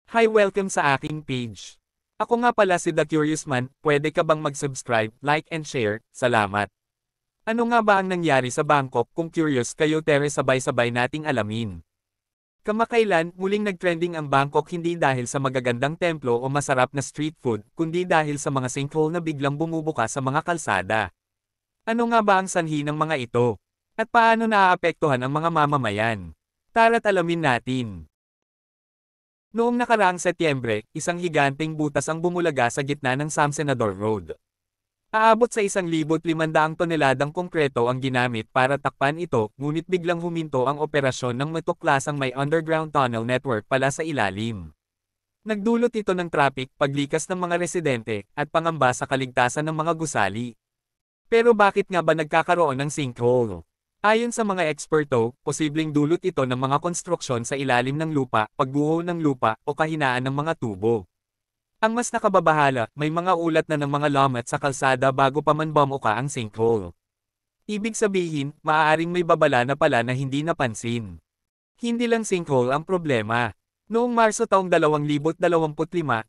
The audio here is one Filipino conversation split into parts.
Hi, welcome sa aking page. Ako nga pala si The Curious Man, pwede ka bang mag-subscribe, like and share? Salamat. Ano nga ba ang nangyari sa Bangkok kung curious kayo tere sabay-sabay nating alamin? Kamakailan, muling nagtrending ang Bangkok hindi dahil sa magagandang templo o masarap na street food, kundi dahil sa mga sinkhole na biglang bumubuka sa mga kalsada. Ano nga ba ang sanhi ng mga ito? At paano naaapektuhan ang mga mamamayan? Tara't alamin natin. Noong nakaraang Setyembre, isang higanteng butas ang bumulaga sa gitna ng Samsenador Road. Aabot sa 1,500 toneladang konkreto ang ginamit para takpan ito, ngunit biglang huminto ang operasyon ng matuklasang may underground tunnel network pala sa ilalim. Nagdulot ito ng traffic, paglikas ng mga residente, at pangamba sa kaligtasan ng mga gusali. Pero bakit nga ba nagkakaroon ng sinkhole? Ayon sa mga eksperto, posibleng dulot ito ng mga konstruksyon sa ilalim ng lupa, pagguho ng lupa, o kahinaan ng mga tubo. Ang mas nakababahala, may mga ulat na ng mga lamat sa kalsada bago pa man bumuka ang sinkhole. Ibig sabihin, maaaring may babala na pala na hindi napansin. Hindi lang sinkhole ang problema. Noong Marso taong 2025,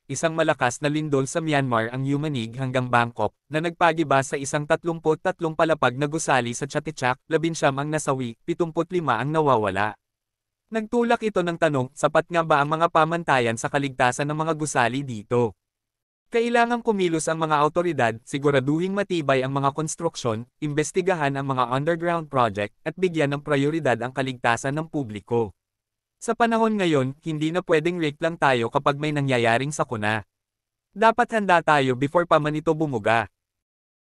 isang malakas na lindol sa Myanmar ang yumanig hanggang Bangkok, na nagpagiba sa isang 33 palapag na gusali sa Chatuchak, 19 ang nasawi, 75 ang nawawala. Nagtulak ito ng tanong, sapat nga ba ang mga pamantayan sa kaligtasan ng mga gusali dito? Kailangang kumilos ang mga awtoridad, siguraduhing matibay ang mga konstruksyon, imbestigahan ang mga underground project, at bigyan ng prioridad ang kaligtasan ng publiko. Sa panahon ngayon, hindi na pwedeng risk lang tayo kapag may nangyayaring sakuna. Dapat handa tayo before pa man ito bumuga.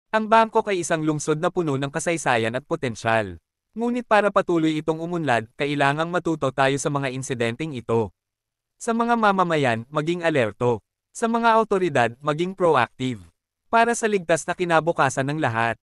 Ang Bangkok ay isang lungsod na puno ng kasaysayan at potensyal. Ngunit para patuloy itong umunlad, kailangang matuto tayo sa mga insidenteng ito. Sa mga mamamayan, maging alerto. Sa mga awtoridad, maging proactive. Para sa ligtas na kinabukasan ng lahat.